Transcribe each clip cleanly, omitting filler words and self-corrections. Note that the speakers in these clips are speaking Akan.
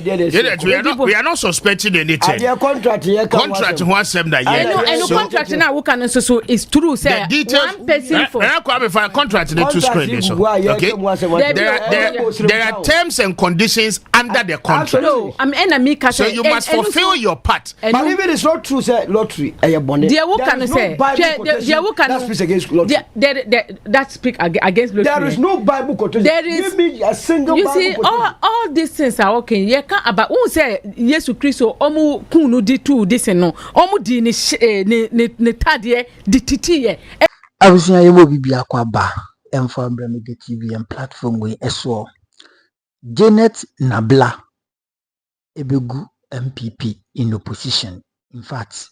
we are not suspecting anything. Contract who has said that and contract now we can so is true say one person for contract to screen so okay there are terms and conditions under the contract. No, I'm enemy. So you must fulfill your part. But even it's not true, say lottery. There that speak against lottery. There is no Bible quotation. There is a single. You see, all these things are okay. You can't about who say Jesus Christ omu kunu di tu this no omu di ne tadie di titi. Abusunya yebo bibi akwaba emfa Bremede TV and platform we eso Janet Nabla ebegu MPP in opposition. In fact,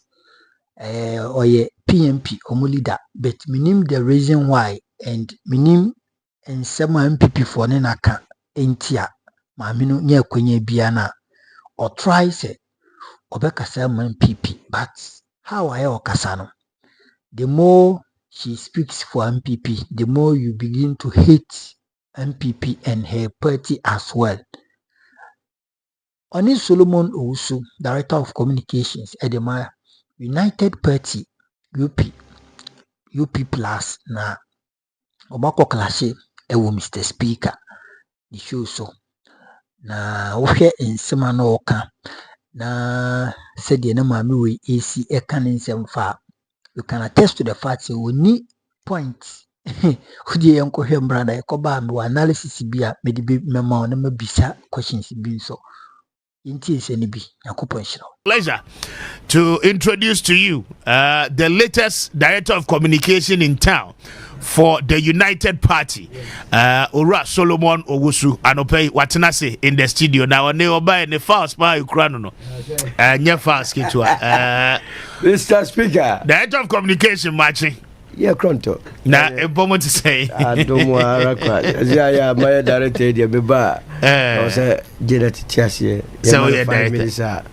oye PMP omo leader, but minim the reason why and minim and some MPP for nenaka entia maamino nye kwenye biana or try say obekasa MPP, but how I okasano the more she speaks for MPP, the more you begin to hate MPP and her party as well. Oni Solomon Owusu, Director of Communications, Edema United Party, UP Plus, na Obako Côllapsê ewo Mr. Speaker, the show so. Na wohwe nsema na oka na said na mami we AC eka nsem fa. You can attest to the fact say we need points. Hudi yanko hwe brother ekoba me analysis bia me de mema na mabisa questions bi so. Pleasure to introduce to you the latest Director of Communication in town for the United Party, Ora Solomon Owusu, Anope Watenase in the studio. Now, ne oba ne fast by Ukraino, nye fast kitwa. Mr. Speaker, Director of Communication matching. Yeah, Cronto. Na ebomo to say. I don't want to yeah, my director, dear Beba. I say, Janet Tiasia. So, yeah, director.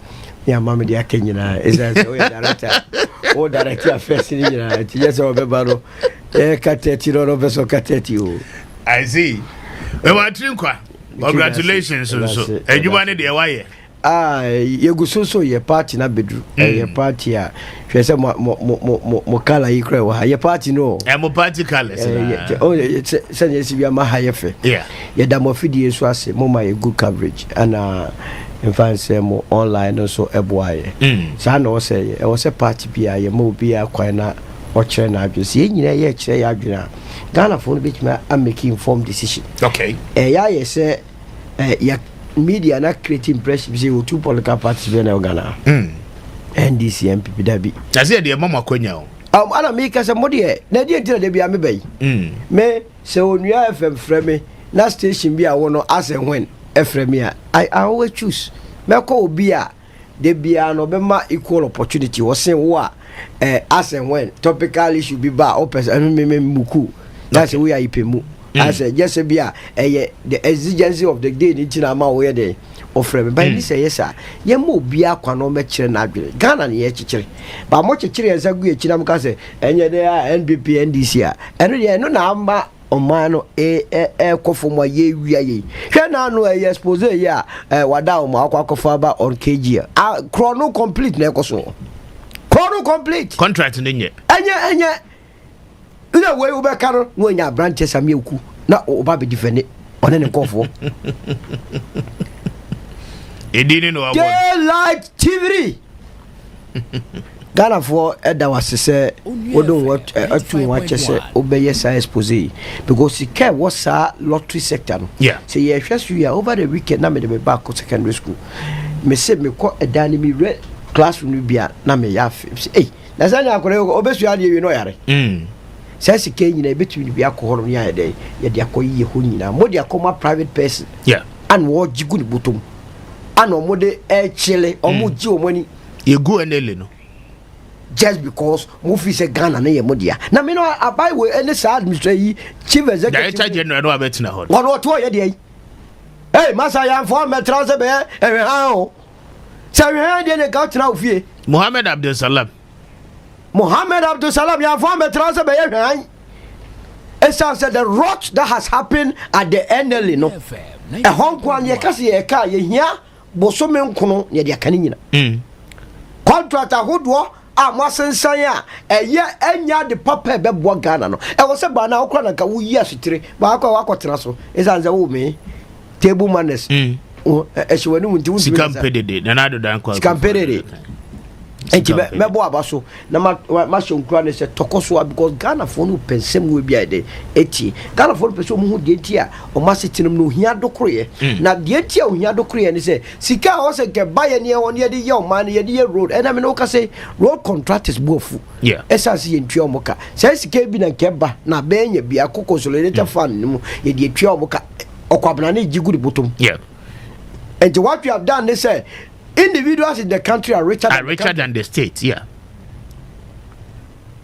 Yeah, Mamma, dear Kenya. Is that so? Director. Oh, director, first in the yes, or Bebaro. Eh, Catetiro, no vessel Catetio. I see. We want to congratulations. And you wanted the wire. You go so your party na bedru your party a hwe se mo kala yi kra wa your party no mo party colors oh say yes we am high fe yeah ya da mo fidie so ase mo my good coverage and in fact say mo online so eboaye sa na o say e was a party bia ye mo bia kwan na o kire na adwese ye nyina ye kire ya adwena Ghana for no bit me am making informed decision okay ya ye say ya media na creating press be say two political parties be na Ghana NDC MPP dabi na say de mama kwanya o ana me ka say mode na de ntira de bia me bai me say onua FM frame na station bia wo no as and when FM a I always choose me ko obi a de bia no be ma equal opportunity wo say wo a as and when topical issue be ba o person me muku na say we are ipemu I said, yes, the exigency of the day in Chinama where they offer me. But he say, yes, sir. You move be a quano matcher and Ghana, ye chichery. But much a chiri as a good Chinamcase, and yet they are NPP and DCA. And you know, number on mano a cofoma ye we are. Can I know a yes, pose ya, Wadao, Makofaba on KG. Chrono complete, Necoso. Chrono complete. Contract in it. And yet. Ina we ube karo no nya branches amieku na oba be defend one ne nkofo edini no abo like TV Ghana for eda wasese wodon what atu wa chese obeye sa expose because he care what sa lottery sector no yeah say ye hwesu ya over the weekend na me de back to secondary school me say me ko eda ni me read classroom bia na me ya hey na sanya akore obesu ade wi no yare Says Kenya between the alcohol ya day, yet the Akoyi Hunina, Modia Coma private person, yeah, and what Jiguni Butum, and no mode air chile or mujo money. You go and Eleno just because Mufi said Ghana near Modia. Now, me know I buy with any side, Mr. Chief Executive General, no bet in a hole. One or two a day. Hey, Massa, I am for my trouser bear, and how? So you heard in a got now fear. Mohammed Abdul Salam. Mohammed Abdul Salam, you have formed a transfer by everyone. It sounds like the rot that has happened at the end of no. A Hong Kong, you can see a car, you hear bosome nkono ye de akane nyina contract ahodo a moasensan a eye enya de papa bebo Ghana no e wo se ba na okra na ka wo yi asutire ba akotena so ezanze wo me table manners e se wani munti wo sikampedede na na do dan kwa sikampedede enti mebo abaso na ma shonkura ne se tokoso because Ghana for no pensem we bia de eti Ghana for person mu hu de enti a o ma setinum no hia dokroye na de enti a o hia dokroye ne se sika o se ke baye ne won ye de ye o man ye de ye road and I mean o ka say road contractors bofu esase ye ntwa omoka say sika bi na keba na be nya bia consolidated fund mu ye de twa omoka okwabna na jigu de botom and what we have done they say individuals in the country are richer than the state.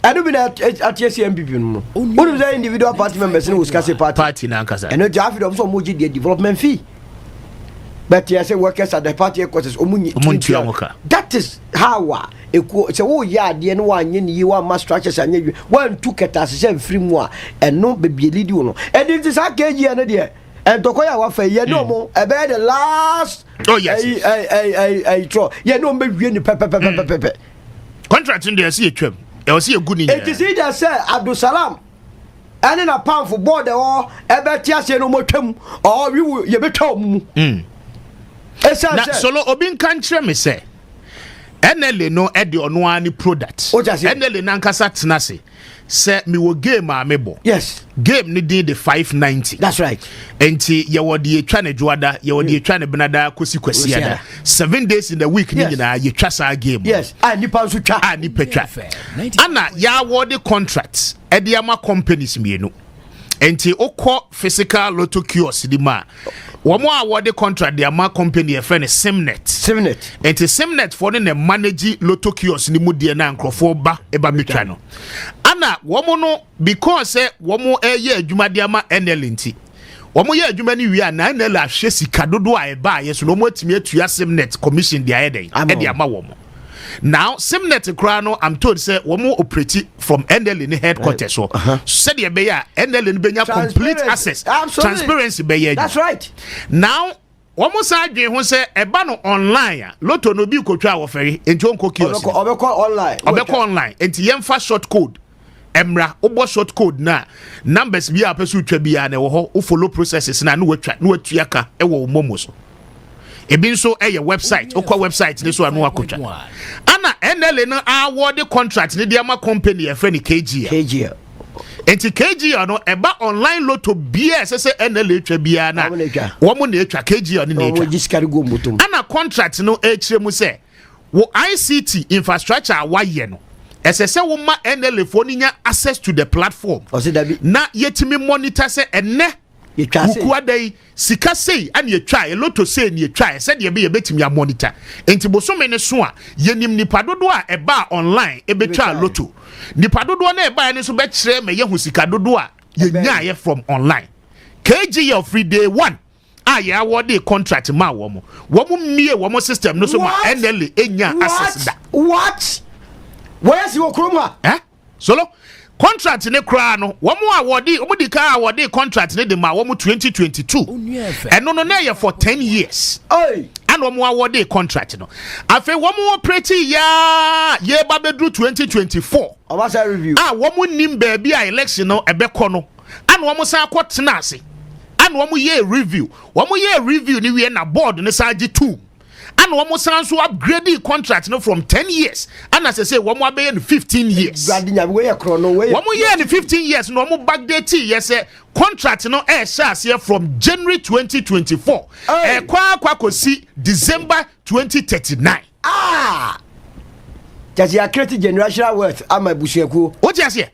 I don't mean at NPP no. What is the individual party members in Wisconsin party na nkasa. And no Jaffe of some moji the development fee. But yes, workers at the party headquarters that is how so oh yeah the no one you want mass structures and you one two ketas free more and no baby lead you no. And it is a KG and there. And Tokoya wafe ye no mo ebe the last I draw ye no me wie ni pepe contract in there see atwam e was see a good in it is either say Abdul Salam and na pound for board or ebe ti ase no mo twam or we ye betwa mu na solo obi kan kire me say NLA no e de ono ani product NLA nankasa tenase say me wo game a mebo yes game ni dey the 590 that's right enti ye wo de etwa na dwoada ye wo de etwa na benada kosi kwasi ada 7 days in the week ni nyina ye twa sa game yes nipa nso twa nipa twa ana ya award contract e de ama companies mienu enti okọ physical lotto kiosk di ma womo award contract de ama company e friend Simnet enti Simnet for the manage lotto kiosk ni mu de na nkrofo ba e ba metwa no ana womo no because womo ye adwuma de ama NL nti womo ye adwuma ni wi ana NL ahwe sika dodo a e ba ye so no mo atimi atua Simnet commission de ayeden e de ama womo now Simnet krano I'm told say womo operate from NL in headquarters so said ye be ya NL in benya complete access transparency be ye that's right now womo sa adwen ho say eba no online lotto no bi kotwa wo feri enti onko kiosk obeko online enti yemfa short code emra obo short code na numbers bi a pesu twa bi a na wo ho o follow processes na no watwa no watua ka e wo momo so ebi nso eye website okwa website ne so anu akotwa ana NLA no award contract ne dia ma company e friend KG enti KG no eba online lotto bia sese NLA twa bia na wo mo na etwa KG no na etwa ana contract no e kire mu se wo ICT infrastructure awaye no esese wo ma NLA fo ni nya access to the platform na yetimi monitor se enne ukuadai sika sei ani etwa e lotto sei ni etwa se de be yebetimi a monitor enti bosome ne so a yenim nipa dodo a eba online e betwa lotto nipa dodo na eba ne so be kire me yehu sika dodo a yenya ye from online KG of free day 1 ya award contract ma wo mo mie wo mo system no so ma NLA enya access da what where's your chroma solo contract ne kra no wo mo di ka award contract ne de ma wo mo 2022 eno no na ye for 10 years and wo mo award contract no afi wo mo operate ya ye ba bedru 2024 obasa review wo mo nim ba bia election no ebekọ no and wo mo san akotena ase and wo mo ye review ni we na board ne saje 2 and wo mo san so upgrade the contract no from 10 years and as I say wo mo abey 15 years wo mo ye 15 years no mo backdate yes contract no share from January 2024 kwa kosi December 2039 just ya create generational wealth ama busuaku what you say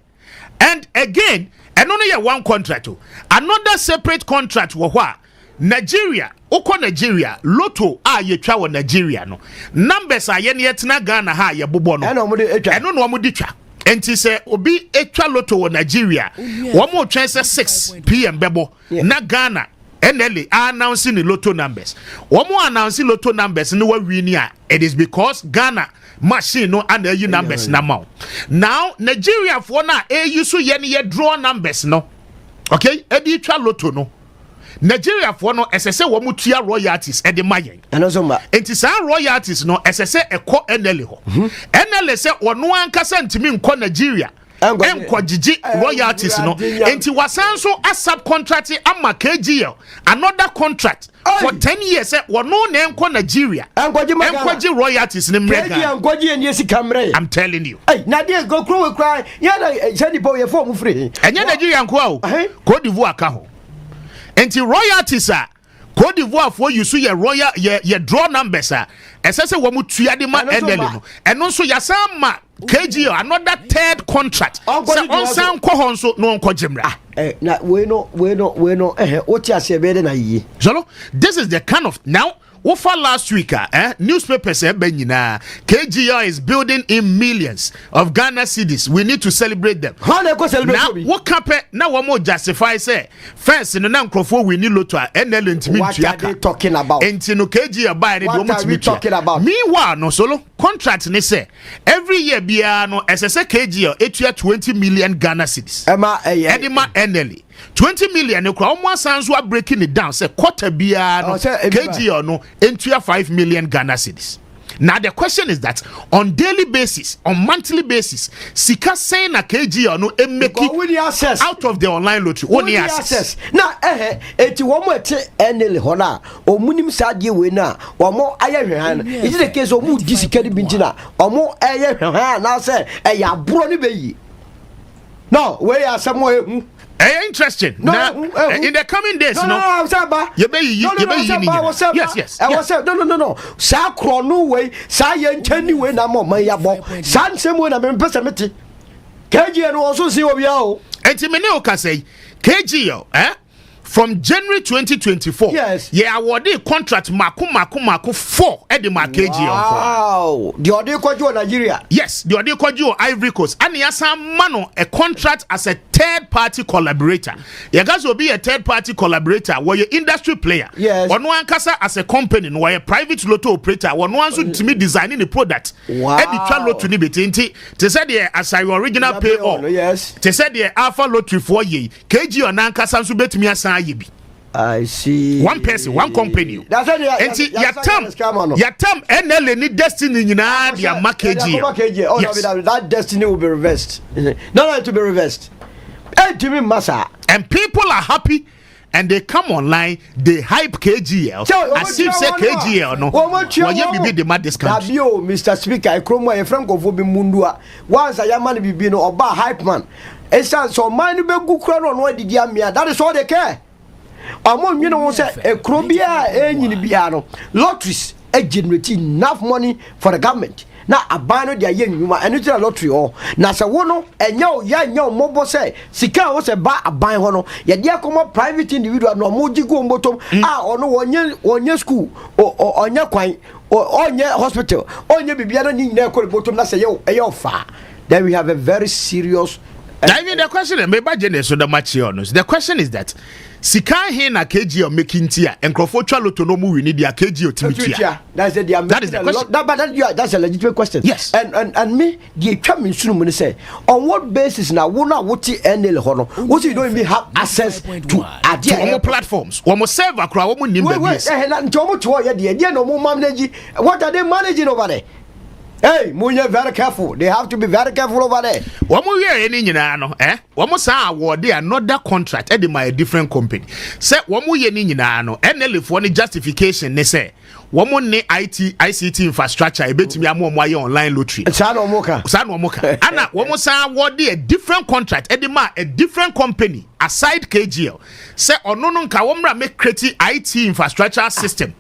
and again and only one contract another separate contract wo hwa Nigeria uko Nigeria lotto yetwa wo Nigeria no numbers aye ne yetena Ghana ha ye bobo no eno no mo ditwa enti se obi etwa lotto wo Nigeria wo mo twen se 6 pm bebo na Ghana NLA announcing the lotto numbers wo mo announce lotto numbers no wa wini a it is because Ghana machine no and you numbers now Nigeria for na use so ye ne draw numbers no okay edi twa lotto no Nigeria for no SSA wɔn tua royalties ɛde ma yɛn. ɛno so ma. Enti saa royalties no SSA ɛkɔ NLA hɔ. NLA sɛ ɔno ankasa ntumi nkɔ Nigeria. Enkɔ gigi royalties no. Enti wasan so a subcontract ama KGL another contract for 10 years. Wɔno na ɛnkɔ Nigeria. Enkɔ gigi royalties ne mrega. KGL nkɔ gigi eni esi kamre. I'm telling you. Na dey go kro cry. Ya na send po ye form free. Enye Nigeria nkɔ o. Côte d'Ivoire ka ho. Enti royalties a Côte d'Ivoire for you so your royal your draw numbers a ɛsɛ sɛ wɔn tua de ma NL no ɛno nso yasan ma KGL another third contract sɛ ɔnsan kɔ hɔ nso no nkɔ gyemra. Na we no oti ase be de na yi. So this is the kind of now. For last week, newspapers KGL is building in millions of Ghana cedis. We need to celebrate them. How they go celebrate? Now, what happen? Now, one more justify say first in the non-crofo we need to NL intimate. What are they talking about? Into KGL by the what are we talking about? Meanwhile, no solo contract. They say every year, no SSA KGL 20 million Ghana cedis. Edima NL 20 million. No, almost sounds we are breaking it down. Say quarter biya no KGL no. Into 5 million Ghana cedis. Now the question is that on daily basis, on monthly basis, Sika saying a KG no make it out of the online lottery. Only access. Now eti womo ete NL hona omunim sadie we na womo aye hwan. Is it the case omu disika di bintina omo aye hwan na say e ya bro ni beyi. No, we are somewhere. Interesting. No, now, in the coming days, no. Yes. No. Sa krono way, sa yentani way na mo mayabo. San semo na me pesa meti. KGL no also see obi o. Enti me ne o ka say KGL, from January 2024, yes, awarded contract maku 4 at the KGL. Wow, the audio kojo Nigeria. Yes, the audio kojo Ivory Coast. And mano a contract as a third party collaborator. You guys will be a third party collaborator where your industry player. Yes. One kasa as a company, where a private lotto operator. One to me designing the product. Wow. Editor lotto ni betinti. Te said the as I original pay all. Yes. Te said the alpha lottery for ye. KGL nankasa so bet me asa. I see. One person, one company. That's it. Your term NL any destiny in your market. That destiny will be reversed. No, to be reversed. And people are happy and they come online, they hype KGL as if say KGL no. Why be the mad discount? Mr. Speaker, I come my friend of Mundua. Once I am man be no oba hype man. It's so man be good crown on what did you mean? That is all they care. Among you know, say a crobia in piano lotteries generate enough money for the government. Now a banner their young and it's a lottery or Nasa wono and yo mobile say Sika was a bar a buy hono ya dear come up private individual no moji go bottom or no on your school or on your coin or on your hospital on your bibiana in their bottom that's a yo far. Then we have a very serious. I mean the question the question is that Sika here na KGL making tia and Crofotcha Lotonomu we need their KGL to that is the question. That's a legitimate question. Yes. And me the coming soon when say on what basis now what NL hono what you don't even have access to our platforms. One more server crowd one no more manage. What are they managing over there? Hey, Munya, very careful. They have to be very careful over there. One more year in one more sa award another contract at my different company. Say one more year in NL for any justification they say. One more ICT infrastructure, a bit me more online lottery. Sano Moka. Anna, one more sa award a different contract at a different company aside KGL. Say no kawamra make create IT infrastructure system.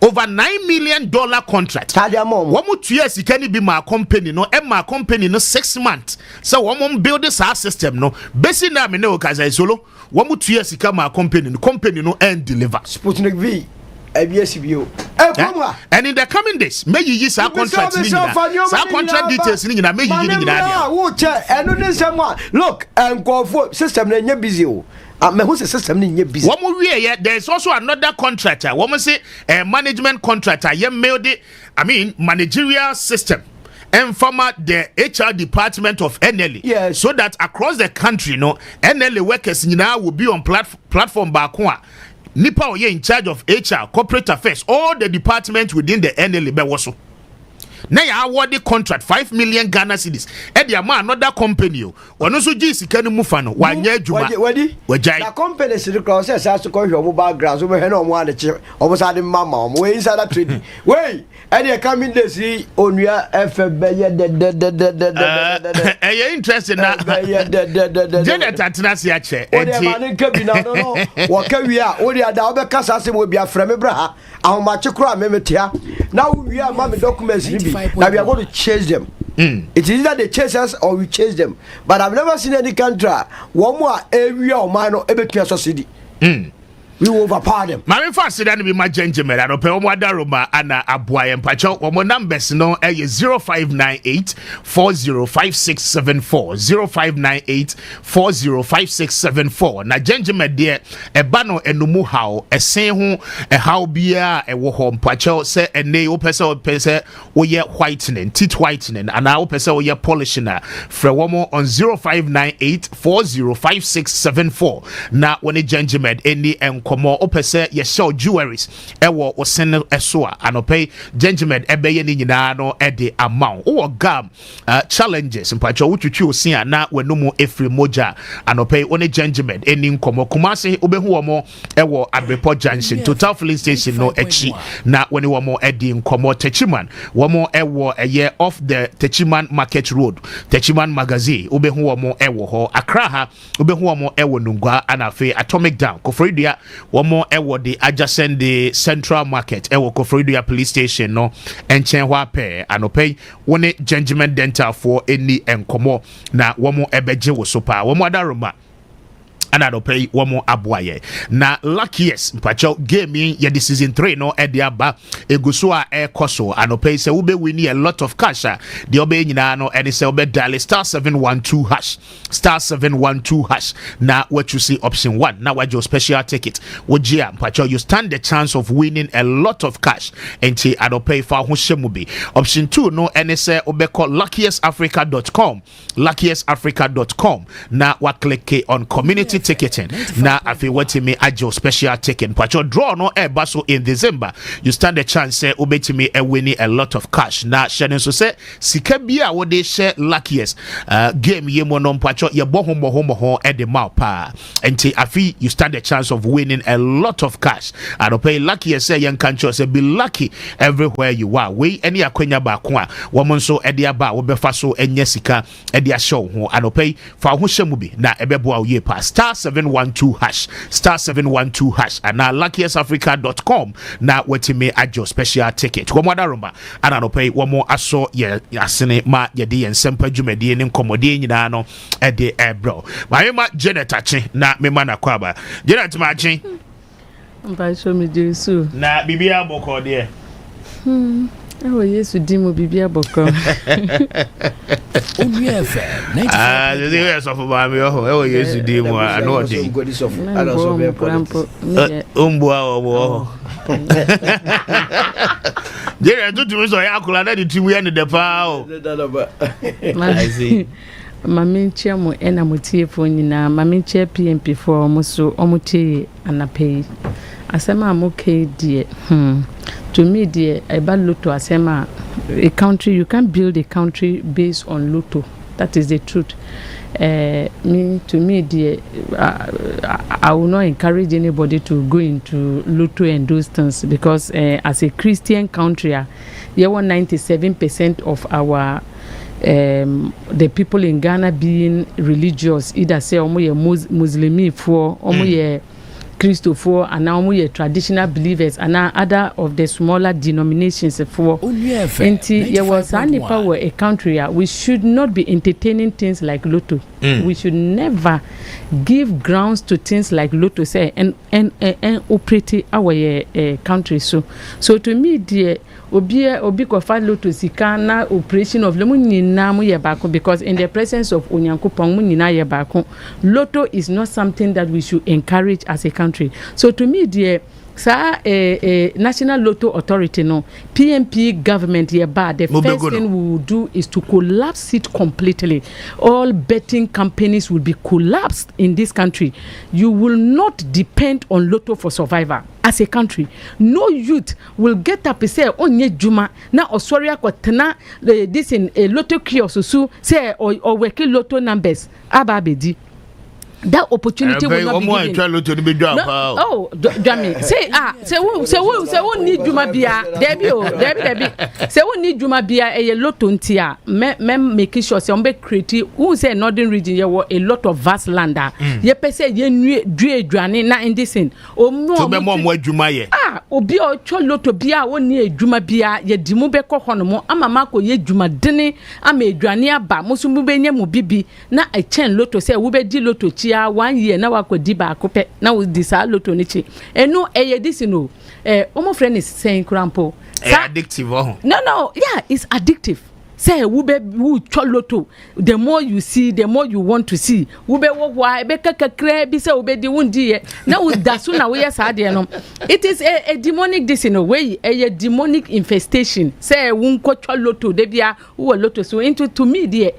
Over $9 million contract. One more 2 years, can be my company, no, and my company, no 6 months. So, one more build this our system, no, basically, I mean, no, because I solo, 1 more 2 years, come my company, the company, no, and deliver. Sputnik V, ABSBO. And in the coming days, may you use our contract, our contract details, may you look, and go for system, and you're busy. System busy. One more year, there's also another contractor. One say a management contractor. Managerial system. And from the HR department of NLE. Yes. So that across the country, NLE workers now will be on platform back one. nipa oye in charge of HR, corporate affairs, all the departments within the NLA be waso. Na ya award the contract 5 million Ghana cedis. E dia ma another company o. Ono so gi sika no mufa no. Wanya adwuma. Wajai. Na company se cross say so ko hwe background so be he no mo ade che. Omo sa de mama mo we inside trading. Wey, e dey coming dey see onua FB ye de eh interesting na. Janet atenase a che. O dey man nka bi na no. Wo ka wi a o dey ada obe kasa se mo bi afra me bra ha. Ahomache kro a me metia. Now we are my documents now we are going to chase them. It is either they chase us or we chase them. But I've never seen any country one more area or minor ever city. We will overpower them. My first then be my gentleman. I don't pay Roma and Abuay and Pacho. One more numbers no 0598 405674 0598 405674. Na gentleman dear a bano enumu how a say who a how beer a wo home Pacho say a ne opesa pesa o ye whitening teeth whitening and now pesa o ye polishing for one more on 0598 405674. Na when a gentleman any komo opese ye show jewelries ewo osene esoa anope gentleman ebeye ni nyina no ede amount o gam challenges mpacho wutwitwi osia na wenumu efri moja anope one gentleman eni nkomo kumase obehu omo ewo Abrepo Junction Total Filling Station no echi na woni omo edi nkomo Techiman womo ewo eye off the Techiman Market Road Techiman Magazine obehu omo ewo ho Accra ha obehu omo ewo Nungwa anafe Atomic Dam Kofridia womo ewo the adjacent the Central Market ewo Kofridia Police Station no enchen hwa pe anope woni Gentleman Dental for any enkomo na womo ebeje wo sopa womo adaroma ana do pay one more aboye na luckiest mpacho game ye the season 3 no e dia ba eguso a e koso anope se ube win a lot of cash the obe nyina no e se obe dial *712# na what you see option 1 na what your special ticket wojia mpacho you stand the chance of winning a lot of cash enti adope fa ho hyemu bi option 2 no e se obe call luckiestafrica.com na wa click on community ticketing na afi watimi ajo special ticket pacho draw no e baso in December you stand a chance say obetimi e winning a lot of cash na share so say sika bia wo de share luckiest game yemo no pacho ye boho e de mapa enti afi you stand a chance of winning a lot of cash and pay luckiest say yan kancho say be lucky everywhere you are we any akwanya ba ko a wo nso e de aba wo befa so enya sika e de show ho and pay fa ho hyemu bi na e beboa wo ye pa *712# and now luckiestafrica.com na wetime ajo special ticket wo moda roma ana no pay wo mo aso ye asene ma ye de ensempa dwumade ne nkomode nyina no e de ebro ma Janet ache na me ma na kwaba Janet ma ache mba so me jesu na bibia boko de oh Yesu dimo bibia boko Onuefe the years of Bami oh Yesu dimo ano de ombua obo Jere tutu so ya kula na de timu ya ne de pa o I see mami chiamo ena mutiefo nyina mami chia PMP for omuso omutie anapei asema amoke die to me die about lotto asema a country you can't build a country based on lotto that is the truth to me die I will not encourage anybody to go into lotto and those things because as a Christian country you want 97% of our the people in Ghana being religious either say omo ye Muslimi for omo ye Christopher and now we are traditional believers and now other of the smaller denominations for there was any power a country we should not be entertaining things like lotto. We should never give grounds to things like lotto say and operate our country so to me dear obi ko fa lotto sika na operation of lemu nyina mu ye bako because in the presence of onyankopon mu nyina ye bako lotto is not something that we should encourage as a country so to me dear National Lotto Authority no PNP government the first thing we will do is to collapse it completely. All betting companies will be collapsed in this country. You will not depend on Lotto for survival as a country. No youth will get up and say onye juma na osori akwatena this in a Lotto kiosk so say or work Lotto numbers ababedi. That opportunity will not be given. No, Jamie, say who need Juma Bia, Debbie. Say who need Juma Bia a lot on tia, making sure some be creative. Who say northern region, you were a lot of vast lander. Ye pese ye new Dwane na in this in. O more Juma ye. Obi o Choloto Bia, one near Juma Bia, ye Dimubeko Honomo, Amamako ye Juma Dene, Ame Dwania Ba, Musumubenya Mubibi, na a chen Lotto say, Ube di Lotto. 1 year na wako diba akope na wo disa Lotto nichi eno this no omo friend is saying crampo addictive no yeah, it's addictive. Say who Lotto, the more you see, the more you want to see. Ube why be kakakre bi say ube di wundi na wo daso na we yesa no. It is a demonic this in a way, a demonic infestation. Say wunko Lotto de bia who Lotto so into to me the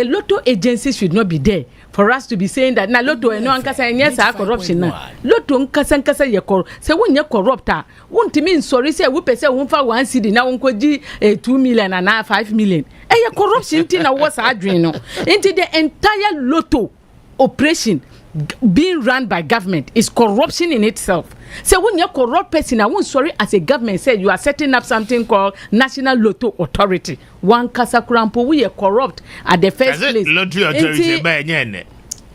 Lotto agency should not be there for us to be saying that na Lotto no ankasa yes corruption na Lotto nkasa ye corrupt say when you corrupt won't mean sorry say we pese won fa 1 cedi na won koji 2 million and 5 million e corruption thing na was adwin no into the entire Lotto operation being run by government is corruption in itself. So when you're corrupt person, I won't sorry as a government said you are setting up something called National Lotto Authority. One Kasakrampo, we are corrupt at the first place. Lottery Authority.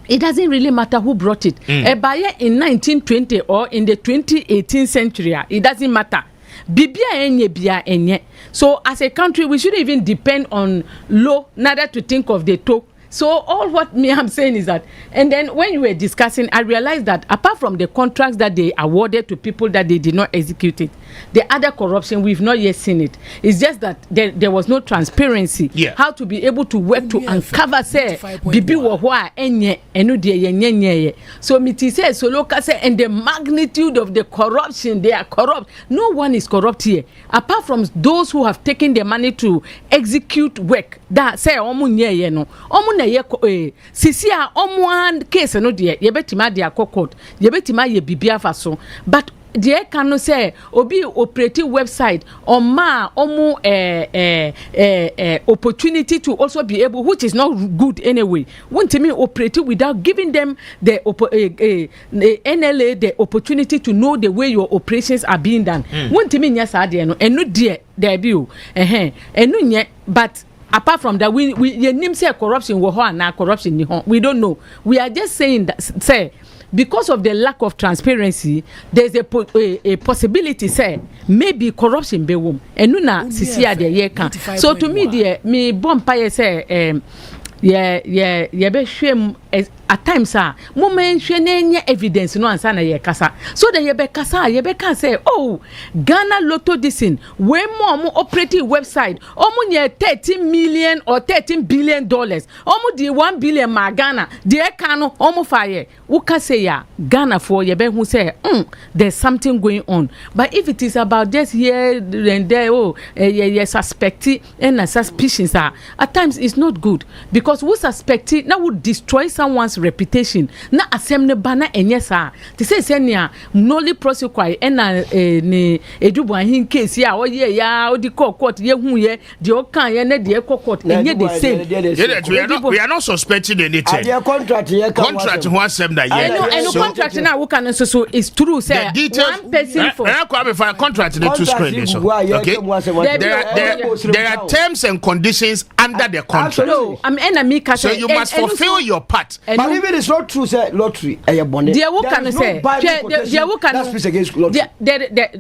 It doesn't really matter who brought it. A buyer in 1920 or in the 2018th century, it doesn't matter. Bibia enye bia enye. So as a country, we shouldn't even depend on law, neither to think of the toe. So all what me I'm saying is that, and then when you were discussing, I realized that apart from the contracts that they awarded to people that they did not execute it, the other corruption we've not yet seen it. It's just that there was no transparency. Yeah. How to be able to work to uncover say bibi wo hwa enye enu de yenye. So miti say so local say and the magnitude of the corruption, they are corrupt. No one is corrupt here apart from those who have taken the money to execute work. That say omu nye no. Omu na ye sisi a omu case no de ye betima de akokot. Ye betima ye bibia fa so. But the can say obi operating website or ma omu opportunity to also be able, which is not good anyway. Want to me operating without giving them the NLA the opportunity to know the way your operations are being done. Want to me yes no enu de debut enu nye but apart from that we name say corruption wo ho na corruption ni ho we don't know. We are just saying that say because of the lack of transparency, there's a possibility say maybe corruption be wom enu na sisi ade ye kan. So to me the me bompa say be hwem at times moment hwe evidence no answer na ye kasa. So the ye be can say oh Ghana Lotto disin we more operating website omu nye 13 million or 13 billion dollars omu di 1 billion ma Ghana the can omu fire who can say ya Ghana for ye be who say there's something going on. But if it is about just here and there ye suspect and suspicions at times it's not good because who suspect it now would destroy someone's reputation na assemble bana enyesa te say nia nolly prosecute na ni edubu ahin case ya oye ya odi court ye hu ye de o kan ye na de court enye the same. We are not suspecting anything. Contract who asem that ye and contract na we can so is true say one person for contract the two screen so okay there are terms and conditions under the contract. No so you must fulfill your part. But even it's not true, say lottery. There is no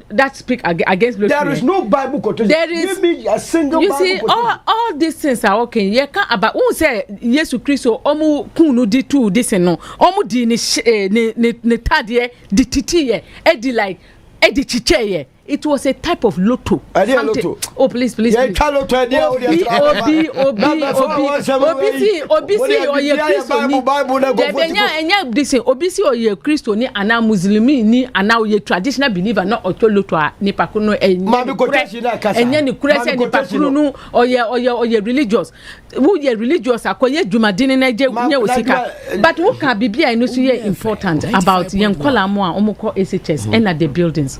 that speak against lottery. There is no Bible quotation. There is give me a single. You see, all these things are okay. You can't about who say Yesu Christo omu kunu di tu this no omu di ni tadie di titi ye edi like edi chiche ye. it was a type of lotto. Lotto. Oh, please. Obi, see, oye Christo ni ana Muslimi ni ana oye traditional believer na otoloto a nipa kuno enye ni kurese nipa kuno oye religious. Who ye religious akoye dwumadini na je nye osika. But who can biblia ino so ye important about yen kwala mo a omko SHS and at the buildings.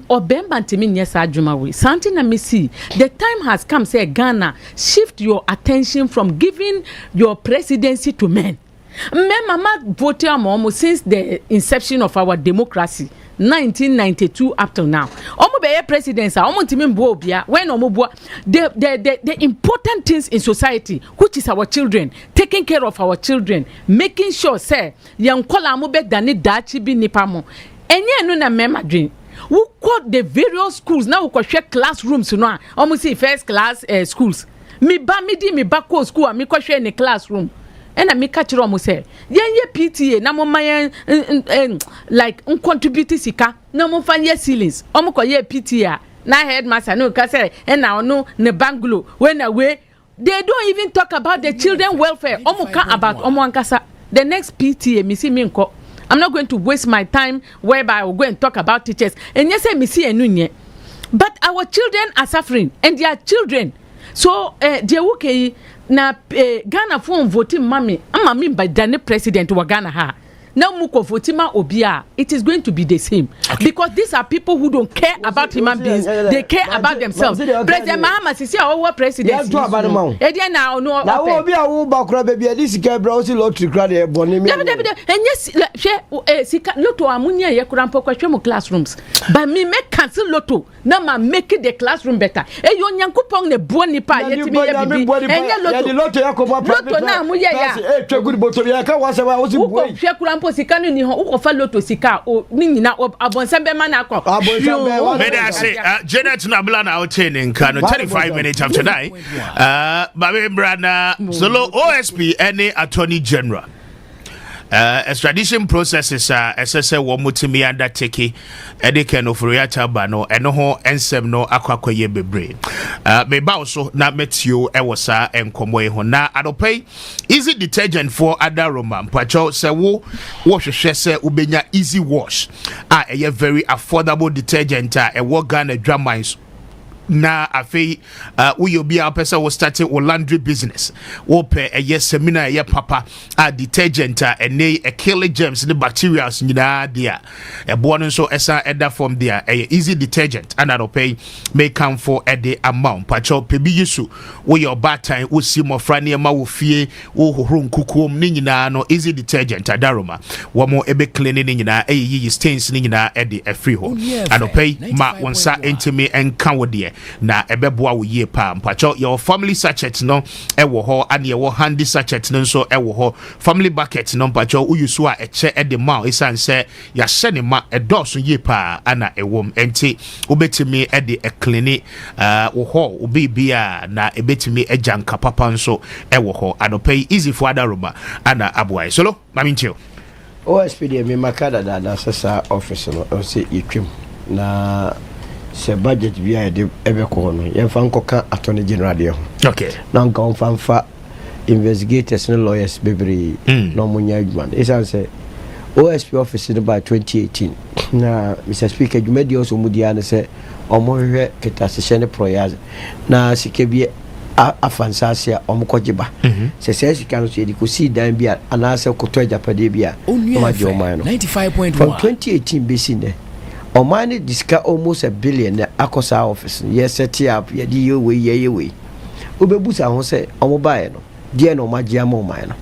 Obemba ntimi nye sa adwuma we. Something na me see. The time has come say Ghana shift your attention from giving your presidency to men. Mama voted almost since the inception of our democracy 1992 up till now. Omo be presidents are omo timi mbo obia when omo bo the important things in society, which is our children, taking care of our children, making sure say yan kola mo be dani dachi bi nipa mo. Enye no na mema dream. Who quote the various schools now we share classrooms no almost see first class schools. Me ba ko school me ko share in the classroom. And I make catch room say ye PTA na mo mayen like contribute sika na mo fan ye ceilings o mo ko ye PTA na headmaster no ka say and now no ne banglo when away they don't even talk about the children welfare o mo ka about o mo ankasa the next PTA me see me nko. I'm not going to waste my time whereby I will go and talk about teachers. And yes, I see enunye. But our children are suffering, and their children. So, okay, na Ghana phone voting mami. I'm by Dane president wa Ghana ha. Now muko votima obia. It is going to be the same because these are people who don't care about human beings. They care about themselves. President Mahama sisi our president. Edi na no. Na obia wo bakura baby this guy browse lottery crowd e boni me. And yes, sika lotto amunya ye kurampo kwatwe mu classrooms. But me make cancel lotto. Na ma make the classroom better. E yo nyankopon ne bo nipa yetimi ye bibi. Enye lotto yakobo lotto na amuye ya. E twa good boto ya ka wase wa osi boy. Sika no ni ho ukofa lotto sika o ni nyina abonsembe ma na akọ Janet Nabla na outaining kano 35 minutes after 9 babe brana solo OSP any attorney general extradition processes SSA wo mutimi undertake edike no furiata ba no eno ho ensem no akwakoye bebre me ba so na metio ewosa enkomo e ho na adopay easy detergent for adaroma mpacho se wo hwehwe se ubenya easy wash a very affordable detergent e wo Ghana dramines na afei we be a person will start a laundry business wo pe yes seminar ye papa a detergent and a kill germs the bacteria nyina dia e bo no so esa eda from there easy detergent and I pay may come for a day amount pacho pebi yisu wo your bad time wo si mo frane ma wo fie wo hohoro nkukuom ni nyina no easy detergent adaroma wo mo ebe clean ni nyina yi stains ni nyina e de free ho and pay ma wonsa entimi enka wo de na ebeboa wo ye pa mpacho your family sachet no ewo ho and your handy sachet no so ewo ho family bucket no mpacho uyusu a eche ede ma isan se ya hye ne ma edoso ye pa ana ewom enti obetimi ede clean wo ho obibia na ebetimi ejanka papa nso ewo ho adopay easy for adaroma ana aboy solo maminchio OSP de me makada da sasa office no o se yetwem na se budget via de ebe ko no ye fa nkoka attorney general de ho okay na nka on fa investigators and lawyers bebre no munya adwan isa say OSP office by 2018 na Mr. Speaker jumedi also mudia na say omo hwe ketasehye ne proyaz na sike bi afansasia omkojiba se sika no so ko si dan bia anase koto japade bia ma je o man no 95.1 from 2018 BC ne o man diska almost $1 billion akosa office yes set up ye di ye we obebusa ho se omo bae no die no ma je ama o man no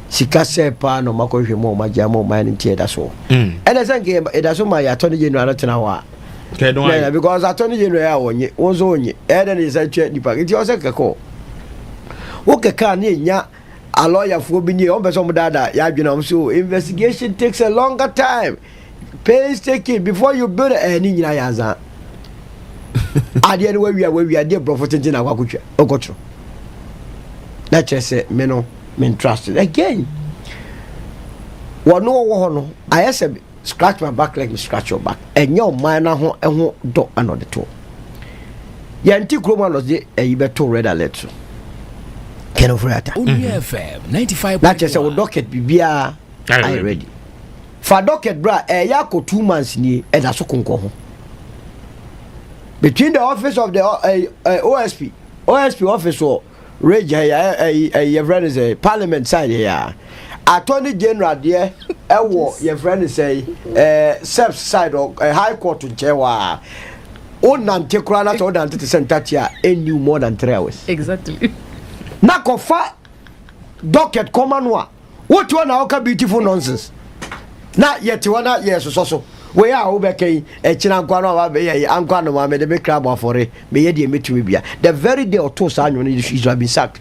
sika se pa no makohwe mo ma je ama o man ntie da so ene sanke e da so ma ya attorney general tena wa okay don't worry because attorney general ya wonye wonzo onye eden is a chat dipa nti o se keko wo keka na nya a lawyer for bi ni o be so mo dada ya adwena o so investigation takes a longer time painstaking before you build any nyina ya za ade ne we ade profit nti na kwakotwa okotro na chese me no me trust again wono wo ho no ayese scratch my back like me scratch your back enyo man na ho eho do another to yanti kroma no de beto red alert Ken of Rata FM 95. That is a docket bibia I ready for docket bra yako 2 months ni e da so konko ho between the office of the OSP office or Rage your friend is a parliament side here Attorney General there your friend is a self side or a high court in Chewa on nante krana to nante sentatia any more than 3 hours exactly na kofa docket common what you na oka beautiful nonsense na yet wana yes so we are obekay e china nkwa no ba be ankwa no ma me de be crab afore me ye de metumi bia the very day or two sa anwo is have been sacked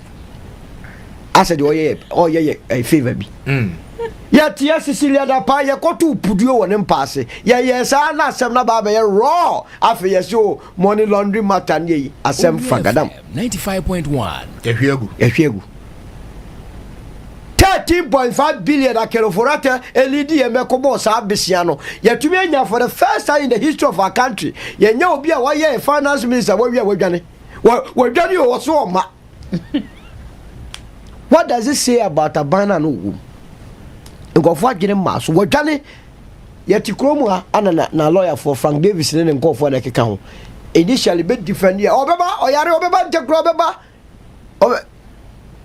I said oh yeah a favor bi yet yes Cecilia da pa ye kotu puduo woni mpaase ye sa na asem na ba be raw afi yes o money laundry matter ni asem fagadam 95.1 ehwegu 13.5 billion akero forata elidi emekobo sa besiano yatumi anya for the first time in the history of our country yenya obi a waye finance minister wa wadwane o so ma what does it say about abana no wu ngofo agire ma so wadwane yati kromu ana na lawyer for Frank Davis ne ngofo na keka ho initially be defend ya obeba oyare obeba ntekro obeba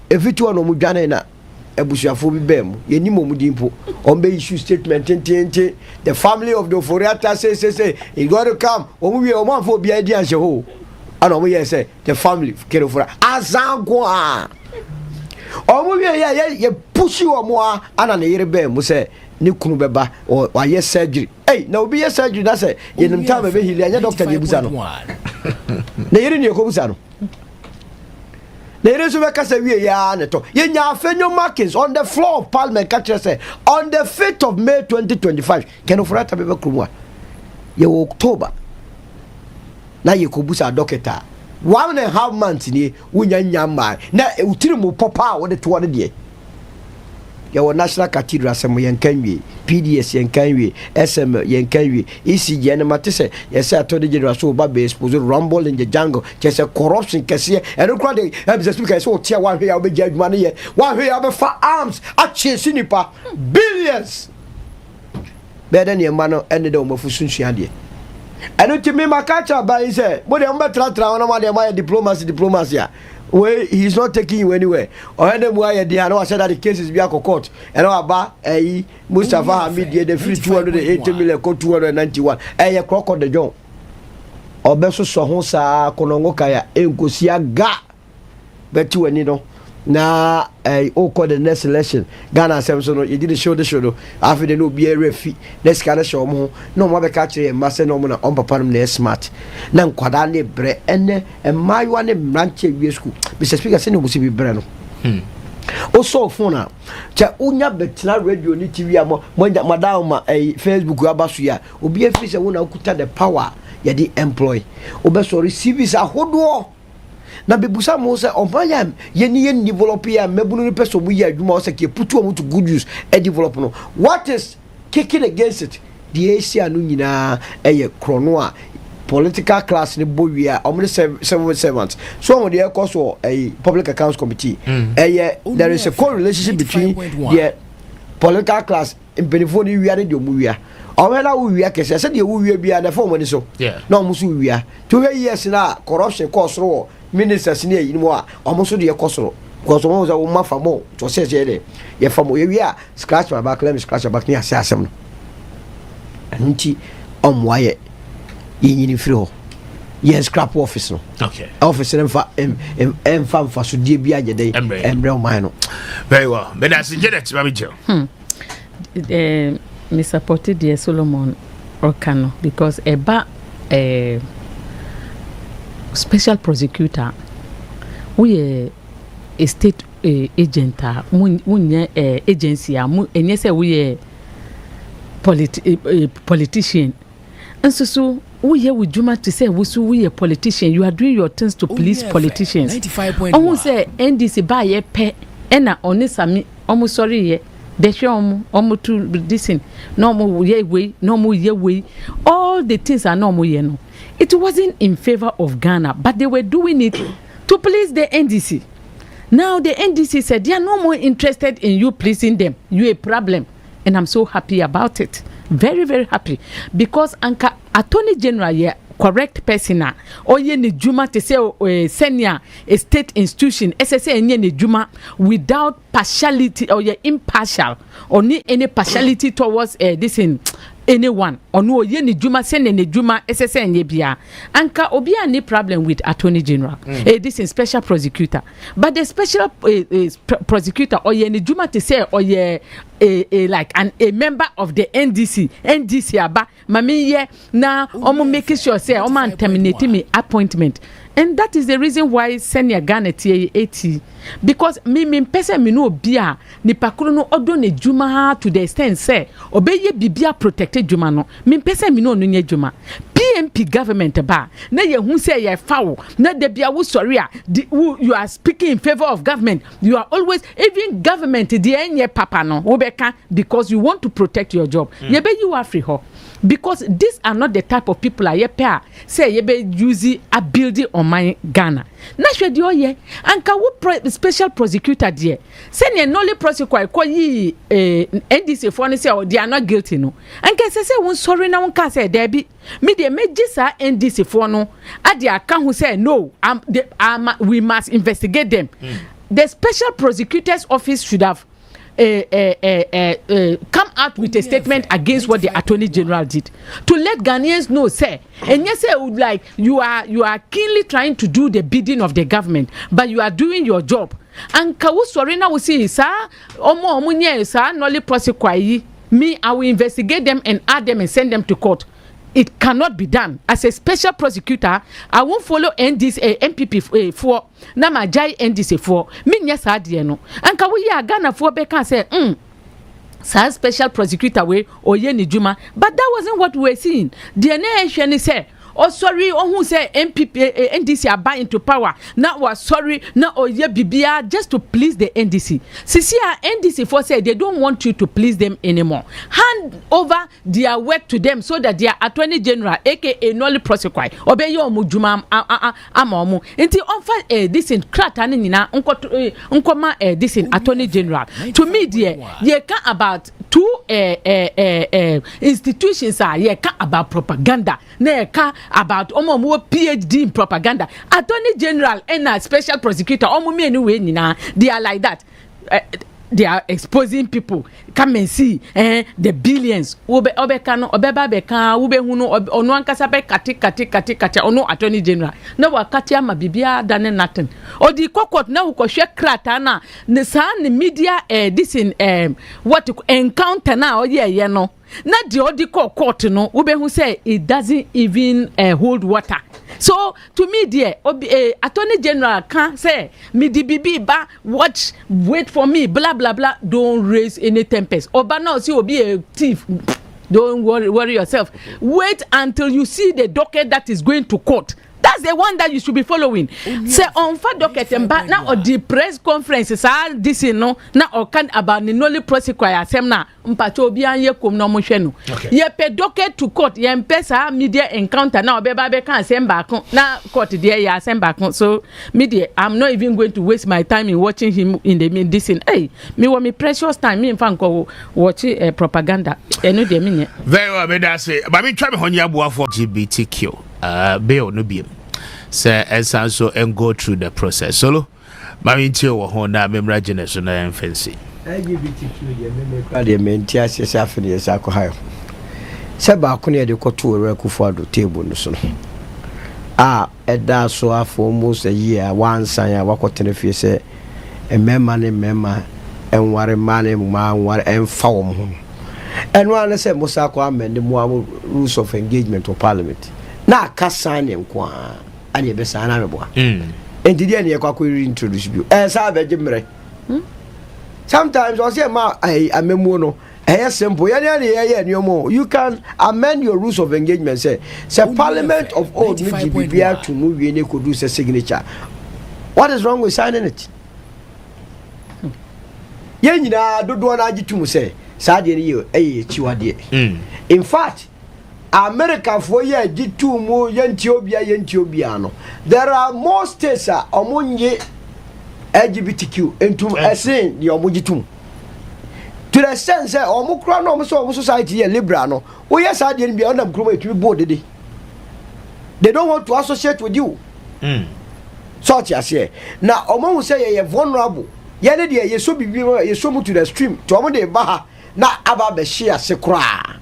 efitu no mudwane na ebusuafo bi bem yenim omudimpo on be issue statement tente the family of the Foriata say he got to come omuwie omanfo bi adi anse ho ana omo ye say the family kerofora azangwa omuwie ye pushi omo ana na yire bem say ni kunu beba o aye surgery na obi ye surgery na say yenim time be hili anya doctor ye busa no na yire ni ekobusa no the reason why kasa we ya neto yenya afenyo markings on the floor of Parliament catcher say on the 5th of May 2025 keno furata bebe krumwa ye October na ye kobusa doctor 1.5 months ni wunya nyama na utiri mu popa wo de to ne de ye National Cathedral sem yen kanwe PDS yen kanwe SM yen kanwe ECG na matese ye say Attorney General so ba be expose rumble in the jungle say corruption kese and kura de business speaker so tia one hwe ya be judgment ne ye one hwe ya be for arms a chase nipa billions better ne ma no ende de o mafusunsu de eno ti me makacha ba yi say mo de mo tra na ma de ma diplomacy where he's not taking you anywhere or any more I said that the case is be court and about Mustafa Hamid the free 280 million 291 a crocodile the John or beso so honsa konongo kaya enkosia ga betu ani no na call the next election Ghana Samson no you did show the show after the no be a refi let's kind of show mo no mo be catch e masse no mo na on papa no na smart na nkwada ne bre ene emayiwa ne branch wie school Mr. Speaker say no musi bi bre no o so phone na cha unya betina radio ni TV amo madam Facebook abaso ya obi afi se wona okuta the power ya di employ obeso receive is ahodo na bebusa mo se omanya ye ni develop ya mebunu ni person bu ya adwuma o se ke putu o to good use e develop no what is kicking against it the Asia no nyina krono a political class ni bowie omni civil servants so on the course of a public accounts committee there is a correlation between the political class in benefoni wiare de omuwia omela wuwia kese se de wuwia bia na form ni so na omuso wuwia to years na corruption course ro ministers ni eyi mo a omuso de kosoro because omo za wo mafamo to se de ye famo ye wia scratch my back let me scratch your back ni asem no anti omwaye yini free ho yes scrap office no okay office emfa so die bia agede embre o man no very well but that's Janet Nabla me supported the Solomon Okano because eba special prosecutor we a state agent munye agency enye say we politician and so we here with Juma to say we a politician you are doing your things to please politicians 95.1 almost say NDC buy ye pe ena onisami almost sorry ye they show almost to this in normal way, normal way. All the things are normal, you know. It wasn't in favor of Ghana, but they were doing it to please the NDC. Now the NDC said they are no more interested in you pleasing them. You a problem, and I'm so happy about it. Very, very happy because Anka Attorney General here. Correct person or ye ni juma to say senior a state institution SSA and ye ni juma without partiality or ye impartial or need any partiality towards this in anyone or no ye ni juma send ni juma SSA and ye bia anka obia any problem with Attorney General this in special prosecutor but the special prosecutor or ye ni juma to say or ye like a member of the NDC aba mami ye na omo making sure say omo terminate me appointment and that is the reason why senior Ghana T80 because me person me no bia ni pakuru no odo ne juma to the extent say obeye bibia protected juma no me person me no nye juma PMP government ba na ye hu say ye foul na de bia wo sorry you are speaking in favor of government you are always even government the enye papa no wo beka because you want to protect your job ye be you are free ho because these are not the type of people I pair say ye be use a building on my Ghana na hwe de oye anka wo special prosecutor there say ne only prosecutor ko yi NDC for ne say they are not guilty no anka say won sorry na won ka say there be me dey megisa NDC for no ade aka who say no we must investigate them the special prosecutor's office should have come out with a statement against what the Attorney General did to let Ghanaians know say and yes say would like you are keenly trying to do the bidding of the government but you are doing your job and kawu sorry na we see sir omo nye sir nolly prosecute me I will investigate them and add them and send them to court. It cannot be done. As a special prosecutor, I won't follow NDC MPP for na ma jai NDC for me yes adie no. Anka we ya Ghana for beka say sa special prosecutor we oye ni juma but that wasn't what we were seeing. The nation say oh sorry who say MPP NDC are buying into power now was sorry now oye bibia just to please the NDC. Sisia NDC for say they don't want you to please them anymore. Hand over their work to them so that their Attorney General aka nolly prosecutor obey your mujuma amomu inti onfa this in krata ni na nkoma this in Attorney General to me there ye can about two institutions are ye can about propaganda na ka about omo PhD in propaganda Attorney General and a special prosecutor omo me anyway nina they are like that they are exposing people come and see the billions obeka no obeba beka ube hunu onu ankasa be kati onu Attorney General na wakati ama bibia dane nothing odi kokot na ukohwe krata na ne sa ne media this in what encounter na oye no na the odi court no ube hu say it doesn't even hold water. So to me dear Attorney General can say me di bibi ba watch wait for me blah blah blah don't raise any tempest oba now see obi a thief don't worry yourself wait until you see the docket that is going to court. That's the one that you should be following. Say on fa docket and back now or the press conferences are this no na or can about the nolly prosecutor asem na mpacho obi anye kom no mo hwe no. Ye pe docket to court ye mpesa media encounter na obeba be kan asem back na court there ya asem back. So media I'm not even going to waste my time in watching him in the this in hey me want me precious time me mfa nko watch propaganda eno de me. Very well me da say but me try me honya boa for LGBTQ bill no be say and so and go through the process solo mami tio wo ho na memra generation na fancy LGBTQ de me kwa de mentia se afene ye sa ko hayo se ba ko ne de ko to ore ku fo ado table no so eda so afo almost a year one san ya wakotene fie se emema ne mema enware mane ma nware emfa wo ho eno an se musa ko amende mo rules of engagement of parliament na kasa ne nko ani be sana me boa enti dia ne yakwa ko reintroduce bio sa be jimre sometimes I say ma amemu no simple you can amend your rules of engagement say parliament of old need to be able to move you could do a signature. What is wrong with signing it? ye nyina dodo na agitum say saa de ye chiwade in fact America for ye agitum Ethiopia no there are more states omonye LGBTQ entum esen the omogitum to the sense omukra no so society ye liberal no wo yes saa de bia onam kroma etumi board de they don't want to associate with you so tiase na omo say ye vulnerable ye ne de ye so bibi ye so mu to the stream to omo de ba na aba be share se kra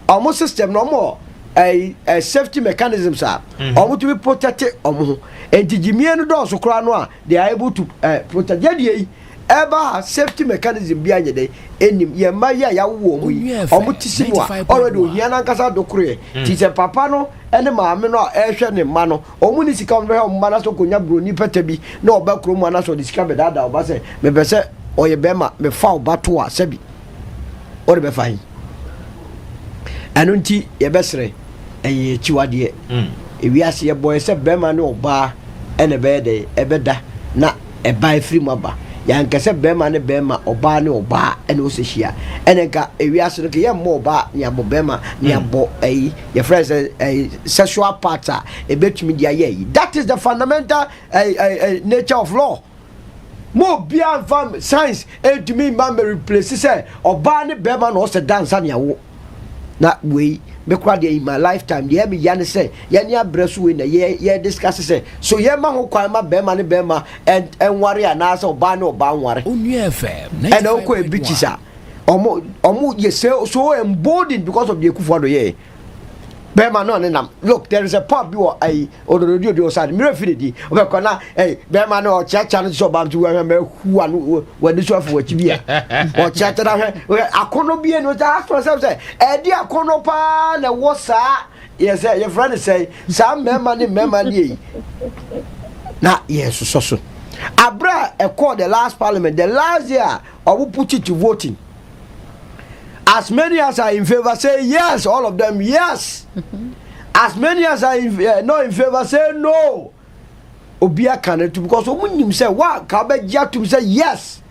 omo system no more a safety mechanisms omo to be protected omo entigimie no do so kra no a they are able to protect ye ever safety mechanism bi anye dey enim ye ma ya wo omo tisimu already ohia na nkasa dokure ti se papa no ene maame no ehwe ne ma no omo ni sika no he ma na so konya broni pete bi na oba kromu na so di sika be dada oba se me be se oye be ma me fa oba to a sebi ore be fa yi anu nti ye be sere eye chiwade ewiase ye boy se be ma ne oba ene be de ebeda na eba free maba yankase bema ne bema oba ne oba ene osehia enenka ewiase no ke ye mo oba ne abo bema ne abo your friends sexual part ebetumi dia ye that is the fundamental nature of law mo bia fam science etumi man replace say oba ne bema no se dance ne yawo na we me kwa de in my lifetime de me yan say ye ne abreso we na ye discuss say so ye ma ho kwan ma bema ne bema and ware na say oba ne oba ware Onua FM and okọ ebichisa omo ye say so emboldened because of the Akufo do ye bema no ne nam look there is a pub bi o odododio de osade me refiri di o be na bema no chacha no so bam to we me hu anu we ni so afo wachi bia o chacha na akono bia no ta ask yourself say di akono pa na wo sa yes your friend say sa mema ni na yes so abra call the last parliament the last year or put it to voting. As many as are in favor say yes, all of them yes. As many as are not in favor say no. Obia can because when say what kabe to say yes.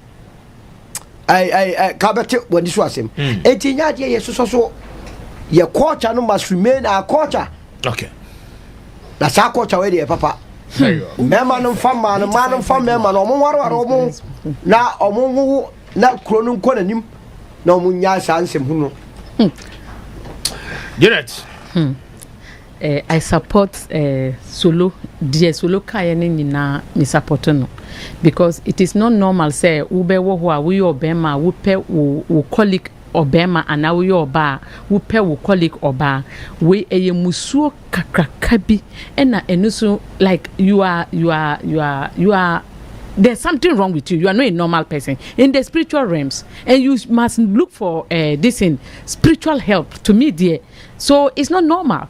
I kabe when this was him. Etinya ye so your culture no must remain our culture. Okay. That's our culture where they papa. Mema no fam man fam mema no omo waro omo na omo na kronun ko nanim. No munya sansem huno. Janet. I support solo kaya ne nyina me support no because it is not normal say ube wo ho a we obema wo pe wo colleague obema ana we oba wo pe wo colleague oba we eye musuo kakraka bi ena enuso like you are there's something wrong with you. You are not a normal person in the spiritual realms, and you must look for this in spiritual help. To me, dear, so it's not normal.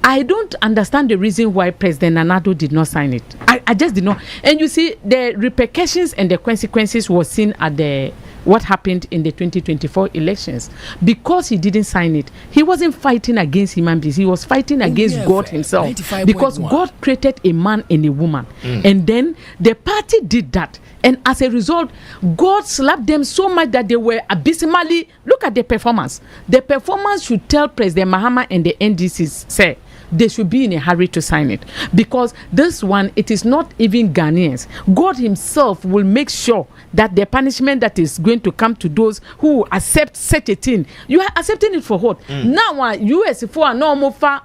I don't understand the reason why President Nana Addo did not sign it. I just did not. And you see, the repercussions and the consequences was seen at what happened in the 2024 elections. Because he didn't sign it, he wasn't fighting against human beings. He was fighting against God himself. Because God created a man and a woman. And then the party did that. And as a result, God slapped them so much that they were abysmally... Look at the performance. The performance should tell President Mahama and the NDC, say, they should be in a hurry to sign it. Because this one, it is not even Ghanaians. God himself will make sure that the punishment that is going to come to those who accept such a thing, you are accepting it for what? Now, US for normal pressure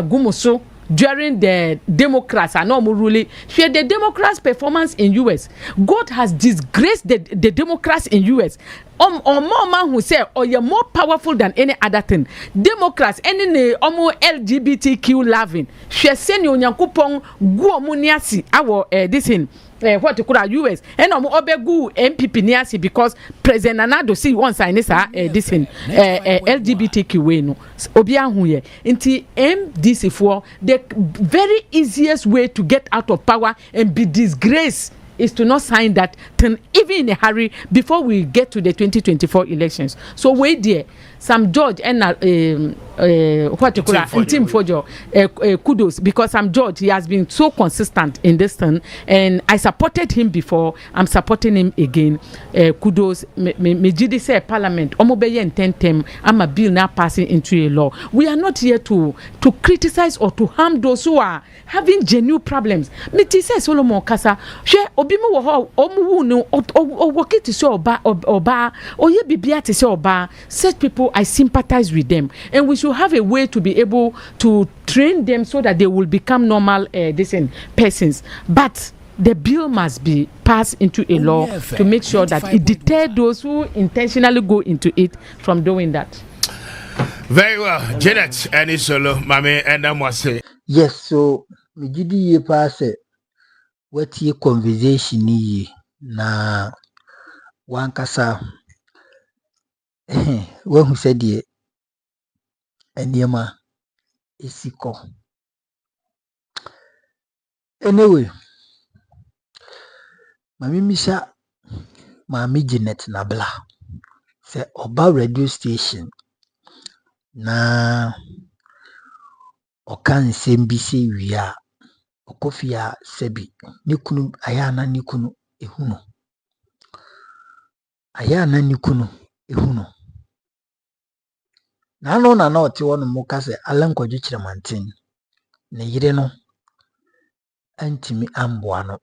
gumuso during the Democrats are normal ruling. Share the Democrats' performance in US. God has disgraced the Democrats in US. Or more man who say, or you're more powerful than any other thing. Democrats, any LGBTQ loving. She send you Yankupong go muniasi our this in what you call US and obegu NPP niasi because President Nana Addo see one sign this this in LGBTQ way no obia huye inti MDC for the very easiest way to get out of power and be disgraced is to not sign that thing even in a hurry before we get to the 2024 elections. So wait there, some judge and what you call Team Fojo, kudos, because I'm George. He has been so consistent in this thing, and I supported him before. I'm supporting him again. Kudos. Me jidi say Parliament. Omobeye intentem. I'm a bill now passing into a law. We are not here to criticize or to harm those who are having genuine problems. Me ti say Solomon Kasa. She obimu wo ho omu no owoki ti say oba oye bibia ti say oba. Such people, I sympathize with them, and we should have a way to be able to train them so that they will become normal decent persons. But the bill must be passed into a law to make sure that it deters those who intentionally go into it from doing that. Very well, Janet and Solo, Mame, and I must say. Yes, so me did ye pass it. What ye conversation ye na one kasa when who said ye and yama isiko. Anyway, Mami Misha Mami Janet Nabla say oba radio station na okan sembisi wia okofia sebi nikunu ayana nikunu ehuno ayana nikunu ehuno na no na oti wono muka se alankwadwo kiremanten ne yire no antimi amboa no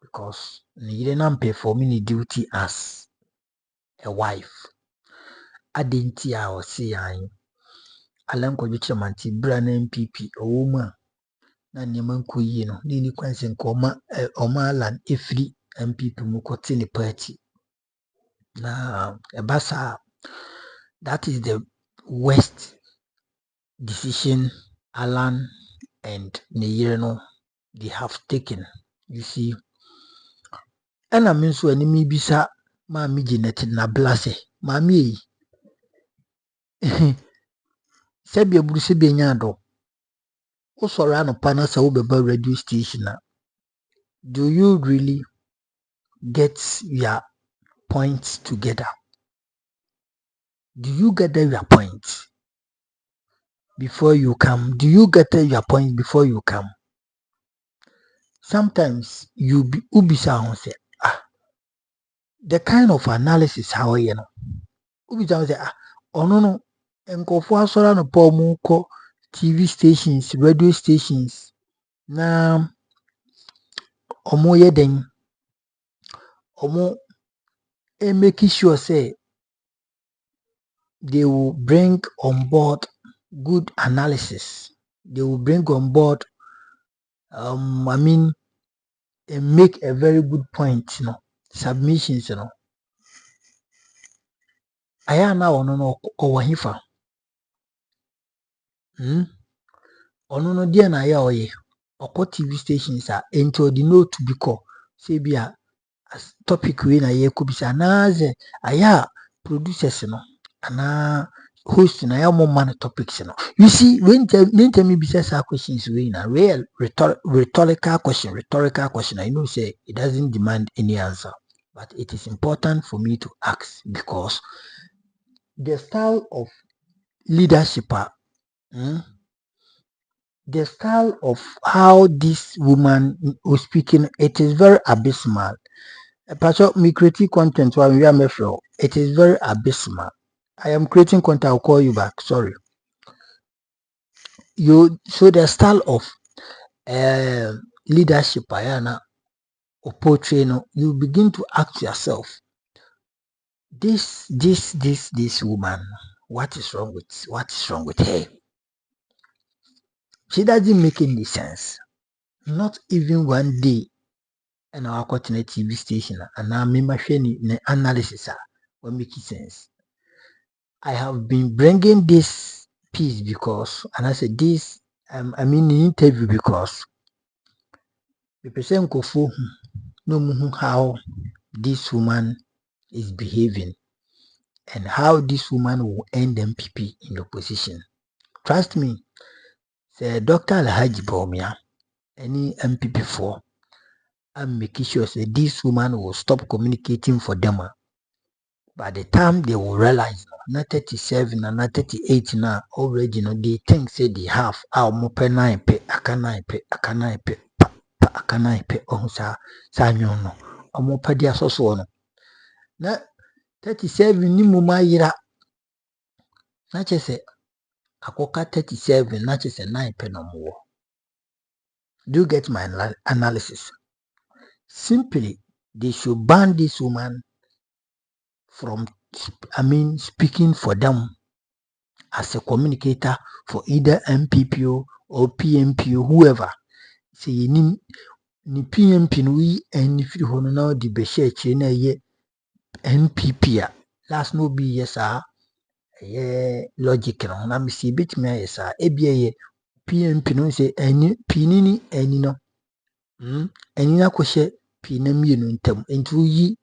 because ne yire na perform ni duty as a wife adenti a osi yan alankwadwo kiremanten bra na NPP owoma na nneɛma nkɔ yie no ne ni kwanse nkɔma lan efiri MPP mu kɔte ne party na ebasa that is the worst decision Alan and Neyeno they have taken. You see, and I mean so enemy bisa Mami Janet Nabla se Mami sebi eburu sebi enyado usora no pana sa wo beba radio station. Do you really get your points together? Do you get your points before you come? Do you get your points before you come? Sometimes you be ubisa say the kind of analysis how you know ubisa say no enkofo asora no pa mu ko TV stations, radio stations na omo ye den omo make sure say they will bring on board good analysis. They will bring on board make a very good point, submissions, aya na ono no owahifa ono no dia na ya oye okọ TV stations ento the note biko say bia topic we na ye ko bisa na ze aya producers no ana host na ya mo man topics no. You see, when tell me bisa questions we na real rhetorical question, I know say it doesn't demand any answer, but it is important for me to ask because the style of leadership the style of how this woman was speaking, it is very abysmal. Pastor, me creating content while we are it is very abysmal. I am creating content, I'll call you back. Sorry. So the style of leadership, Ayana, or portraying, you begin to ask yourself, this woman, what is wrong with her? She doesn't make any sense. Not even one day in our continent TV station and our machine analysis will make sense. I have been bringing this piece because, and I said this, in interview because the person know how this woman is behaving and how this woman will end MPP in the opposition. Trust me, say Dr. Alhaji Bawumia, any MPP for, I'm making sure that this woman will stop communicating for them. By the time they will realize na 37 and na 38 na already no they think say they have our mo pe 9 pe aka 9 pe aka 9 pe pa aka 9 pe ohun sa nyon no omo pe dia soso no na 37 ni mo mayira na chese akoka 37 na chese 9 pe no mo. Do you get my analysis? Simply they should ban this woman from speaking for them as a communicator for either MPP or PMP or whoever. Say ni PMP no yi any free hono na di be share na ye NPP a last no be yes ye logic no na me see bit me yes ebia ye PMP no say any pinini any no any na ko share pinam ye no ntam entu yi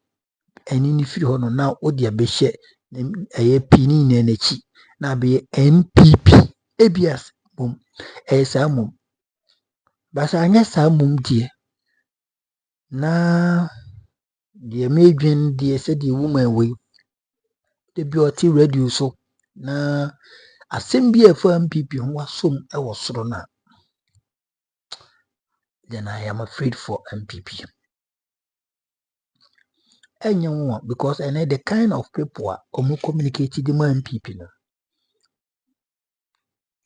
any ni free hono na o dia be share ye pinini na chi na be NPP ebias mum esa mum basa anya sa mum die na die medwen die se die woman we de bi oti radio so na asem bi efo MPP ho asom e wo soro na then I am afraid for MPP enya wo because and the kind of people omo communicate the MPP no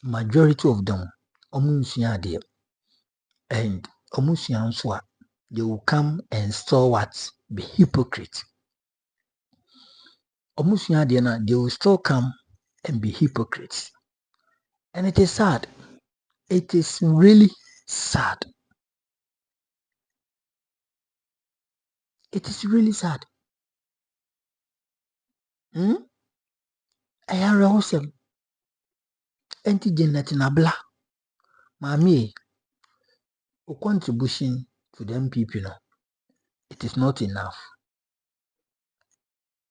majority of them omo nsua de and omo sua nso a they will come and still what be hypocrite. Omusua de na they will still come and be hypocrites. And it is sad. It is really sad. It is really sad. Ayara hosem. Enti Janet Nabla. Mami, o contribution to the MPP no. It is not enough.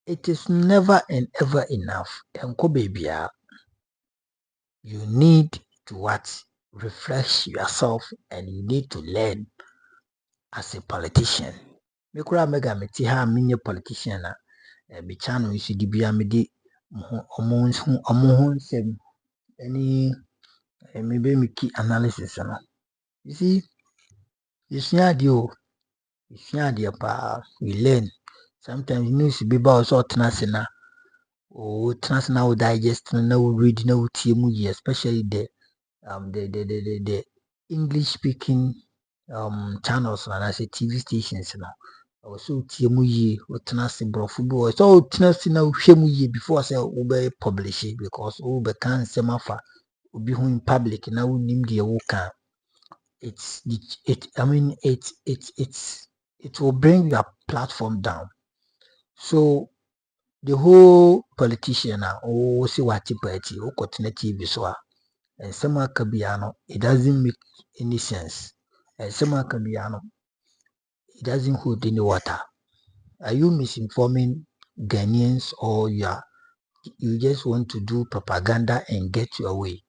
It is never and ever enough. Enko baby, you need to what? Refresh yourself and you need to learn as a politician. Me kura mega meti ha minye politician na be channel isi di bia me di omo ho nsem any me be me key analysis no. You see, yesua de pa we learn. Sometimes news be ba so tenase na o tenase na o digest na o read na o tie mu ye, especially the English speaking channels and I say TV stations now. Also tie mu ye o tenase brofo bi so o tenase na o hwe mu ye before say o be publish it because o be kan sema fa obi hu in public na o nim de wo kan. It will bring your platform down. So the whole politician o see what party o continue TV so and some akabiano it doesn't make any sense. And some akabiano it doesn't hold any water. Are you misinforming Ghanaians or you just want to do propaganda and get your way?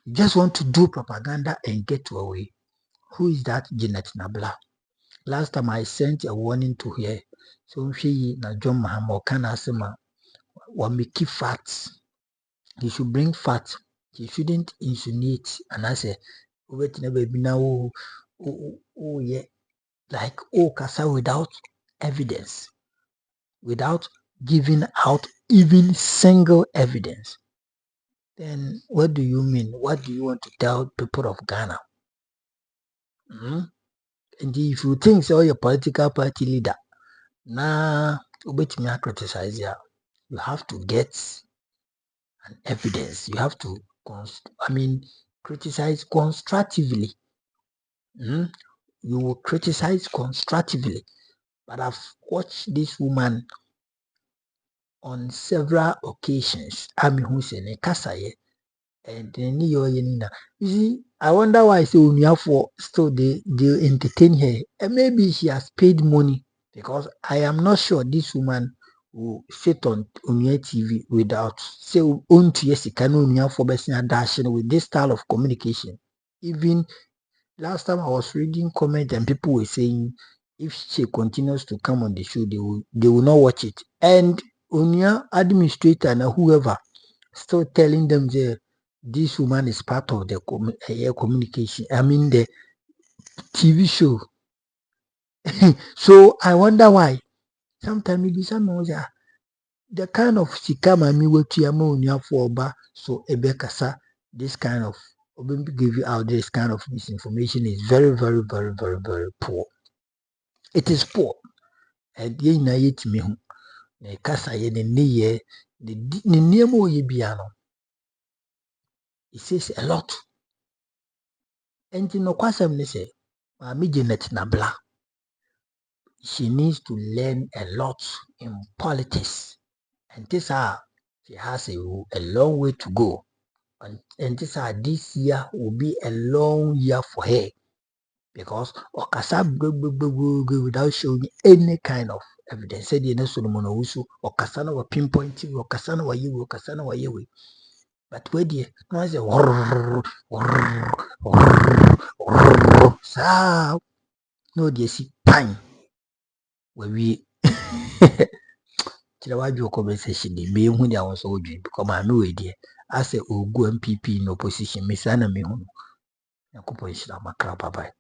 You just want to do propaganda and get your way. Who is that Janet Nabla? Last time I sent a warning to her. So she na John Mahamo kana sema wa make facts. He should bring facts. He shouldn't insinuate and I say wait na baby now yeah like kasa without evidence, without giving out even single evidence. Then what do you mean? What do you want to tell people of Ghana? And if you think so, your political party leader, nah, me criticize ya. You have to get an evidence. You have to, criticize constructively. You will criticize constructively. But I've watched this woman on several occasions. Who say ne kasaye and then you see, I wonder why say for still they entertain her. And maybe she has paid money because I am not sure this woman will sit on Unia TV without say own to Yesika no Unia for dashing with this style of communication. Even last time I was reading comments and people were saying if she continues to come on the show, they will not watch it. And Unia administrator and whoever still telling them that this woman is part of the communication. I mean the TV show. So I wonder why. Sometimes maybe someone say the kind of sikama mi wetu ya unia for ba so ebekasa this kind of give you out this kind of misinformation is very, very, very, very, very poor. It is poor. And ye na yet me who ne kasa ye ne ye the nemo ye biano. It says a lot. And no kwasem ne say Mami Janet Nabla. She needs to learn a lot in politics. And this she has a long way to go. And this year will be a long year for her. Because Okasa without showing any kind of evidence. Said you Solomon Owusu, Okasana were pinpointing, Okasana were you, Okasana were you. But where the noise so no dear see pine where we Chilawaji conversation the me when I was old because my no idea. I say oh go MPP in opposition, Miss Anna me home. Nakupo Ishla Makrapa by.